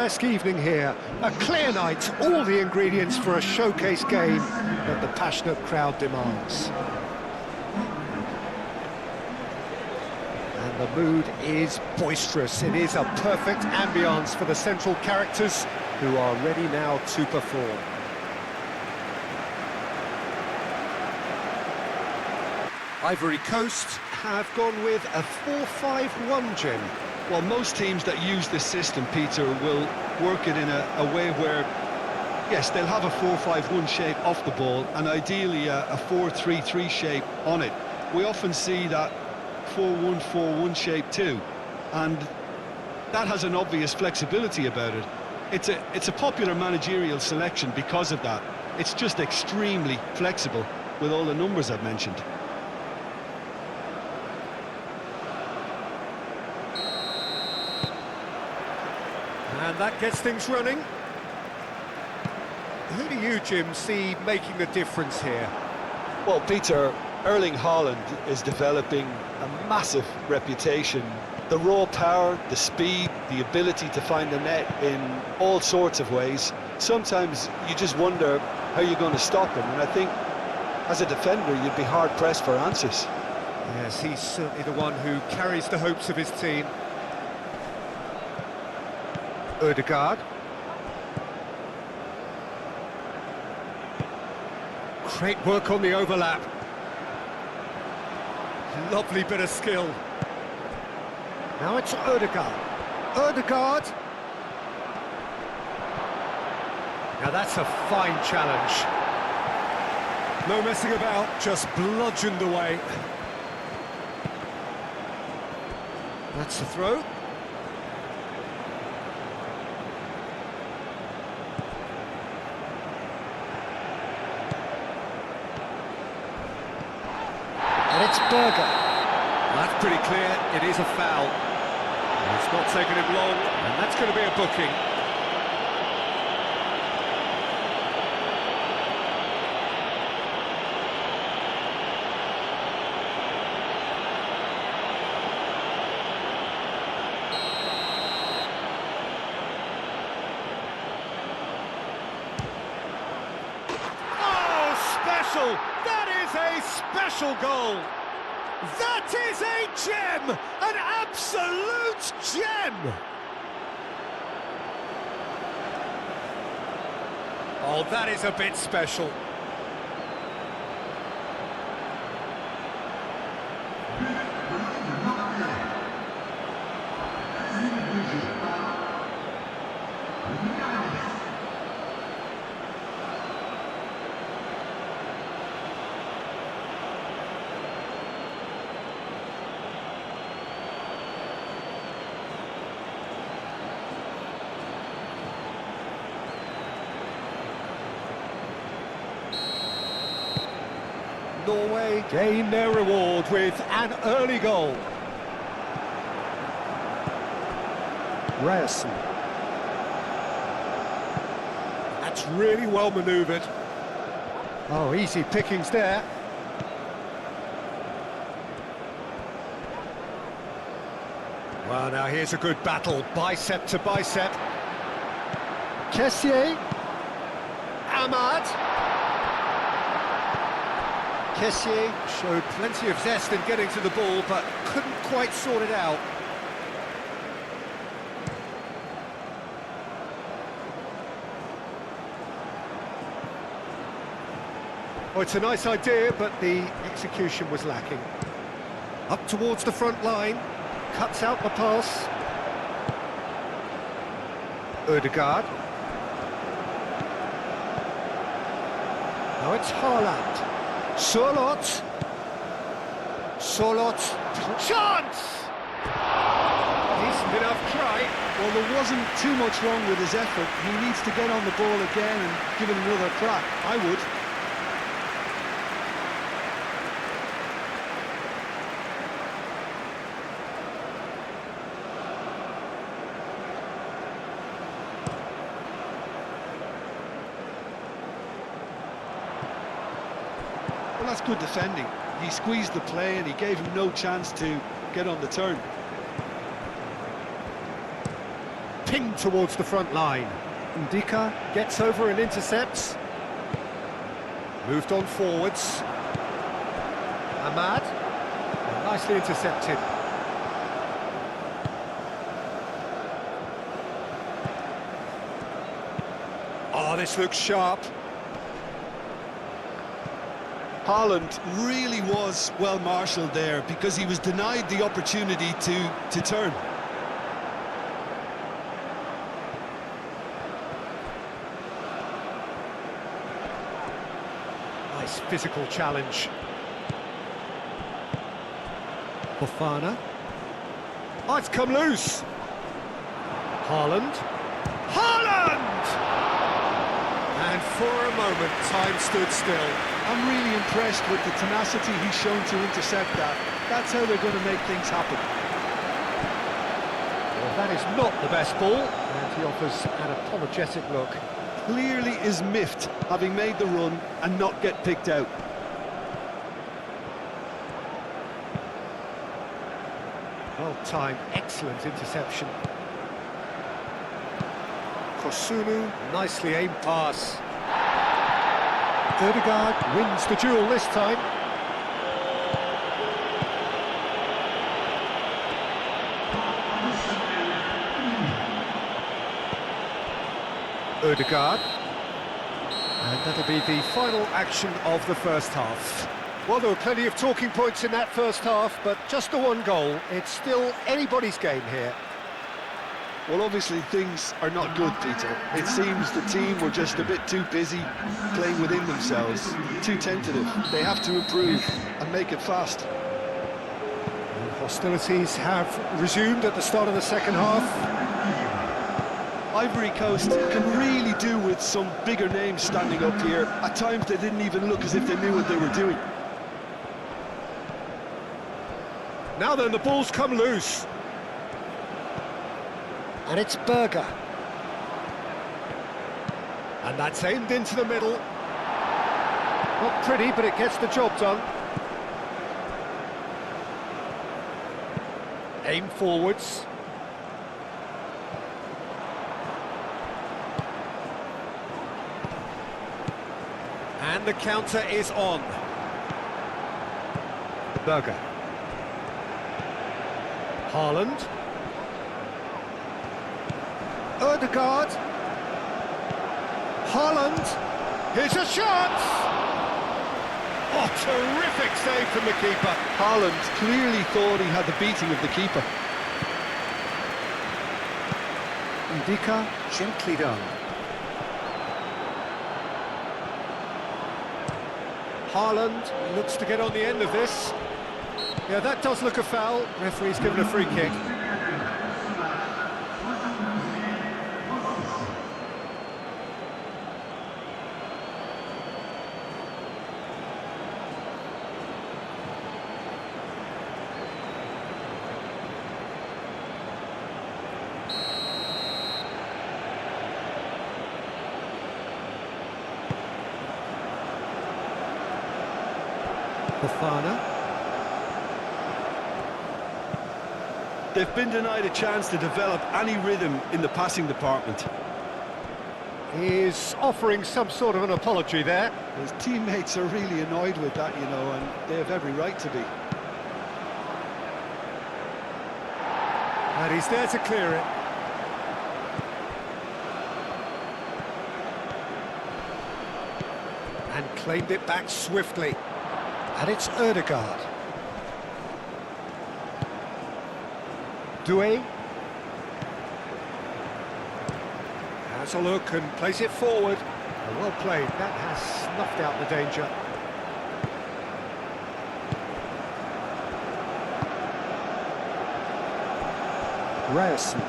picturesque evening here. A clear night, all the ingredients for a showcase game that the passionate crowd demands. And the mood is boisterous. It is a perfect ambience for the central characters who are ready now to perform. Ivory Coast have gone with a 4-5-1, Jim. Well, most teams that use this system, Peter, will work it in a way where, yes, they'll have a 4-5-1 shape off the ball and ideally a 4-3-3 shape on it. We often see that 4-1-4-1 shape too, and that has an obvious flexibility about it. It's a popular managerial selection because of that. It's just extremely flexible with all the numbers I've mentioned. And that gets things running. Who do you, Jim, see making the difference here? Well, Peter, Erling Haaland is developing a massive reputation. The raw power, the speed, the ability to find the net in all sorts of ways. Sometimes you just wonder how you're going to stop him, and I think as a defender you'd be hard-pressed for answers. Yes, he's certainly the one who carries the hopes of his team. Ødegaard. Great work on the overlap. Lovely bit of skill. Now it's Ødegaard. Ødegaard. Now that's a fine challenge. No messing about, just bludgeoned away. That's the throw. And it's Berger. That's pretty clear, it is a foul. It's not taken him long, and that's going to be a booking. Oh, special! That is a special goal! That is a gem! An absolute gem! Oh, that is a bit special. Norway gain their reward with an early goal. Ryerson. That's really well manoeuvred. Oh, easy pickings there. Well, now here's a good battle, bicep to bicep. Kessié. Ahmad. Kessié showed plenty of zest in getting to the ball, but couldn't quite sort it out. Oh, it's a nice idea, but the execution was lacking. Up towards the front line, cuts out the pass. Ødegaard. Now it's Haaland. Sørloth. Chance! Decent enough try. Well, there wasn't too much wrong with his effort. He needs to get on the ball again and give it another crack. I would. Well, that's good defending. He squeezed the play and he gave him no chance to get on the turn. pinged towards the front line. Ndika gets over and intercepts. Moved on forwards. Ahmad. Nicely intercepted. Oh, this looks sharp. Haaland really was well marshalled there because he was denied the opportunity to turn. Nice physical challenge. Fofana. Oh, it's come loose. Haaland. Haaland! And for a moment, time stood still. I'm really impressed with the tenacity he's shown to intercept that. That's how they're going to make things happen. Well, that is not the best ball, and he offers an apologetic look. Clearly is miffed, having made the run and not get picked out. Well-timed, excellent interception. Kosunu, nicely aimed pass. Ødegaard wins the duel this time. Ødegaard. And that'll be the final action of the first half. Well, there were plenty of talking points in that first half, but just the one goal. It's still anybody's game here. Well, obviously things are not good, Peter. It seems the team were just a bit too busy playing within themselves, too tentative. They have to improve and make it fast. And hostilities have resumed at the start of the second half. Ivory Coast can really do with some bigger names standing up here. At times they didn't even look as if they knew what they were doing. Now then, the ball's come loose. And it's Berger. And that's aimed into the middle. Not pretty, but it gets the job done. Aim forwards. And the counter is on. Berger. Haaland. Ødegaard. Haaland. Here's a shot! Oh, terrific save from the keeper. Haaland clearly thought he had the beating of the keeper. Ndika, gently done. Haaland looks to get on the end of this. Yeah, that does look a foul. Referee's given a free kick. Fofana. They've been denied a chance to develop any rhythm in the passing department. He's offering some sort of an apology there. His teammates are really annoyed with that, you know, and they have every right to be. And he's there to clear it. And claimed it back swiftly. And it's Ødegaard. Doué. Has a look and plays it forward. Well played, that has snuffed out the danger. Ryerson.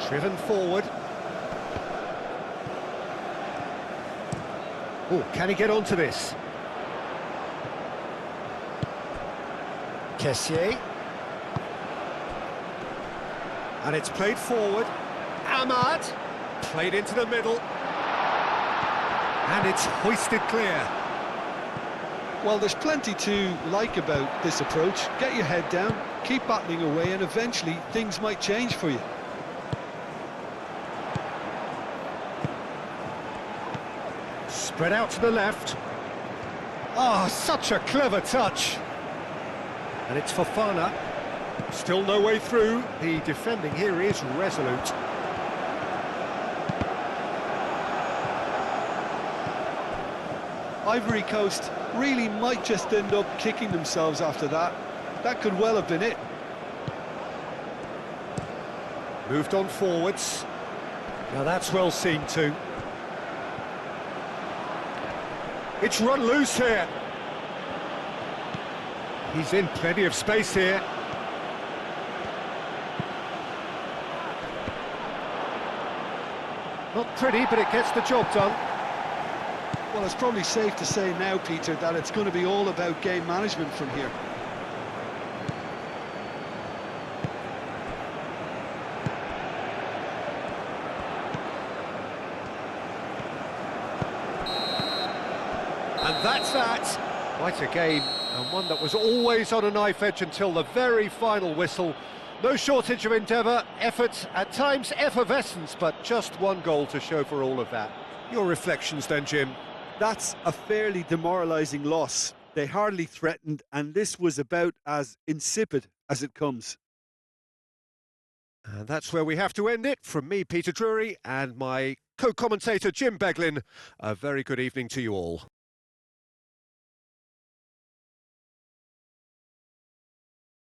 Driven forward. Oh, can he get onto this? Kessié. And it's played forward. Ahmad. Played into the middle. And it's hoisted clear. Well, there's plenty to like about this approach. Get your head down, keep battling away, and eventually things might change for you. Spread out to the left. Ah, such a clever touch. And it's Fofana. Still no way through. The defending here is resolute. Ivory Coast really might just end up kicking themselves after that. That could well have been it. Moved on forwards. Now that's well seen too. It's run loose here. He's in plenty of space here. Not pretty, but it gets the job done. Well, it's probably safe to say now, Peter, that it's going to be all about game management from here. And that's that. Quite a game, and one that was always on a knife edge until the very final whistle. No shortage of endeavour, effort, at times effervescence, but just one goal to show for all of that. Your reflections then, Jim? That's a fairly demoralising loss. They hardly threatened, and this was about as insipid as it comes. And that's where we have to end it. From me, Peter Drury, and my co-commentator, Jim Beglin, a very good evening to you all.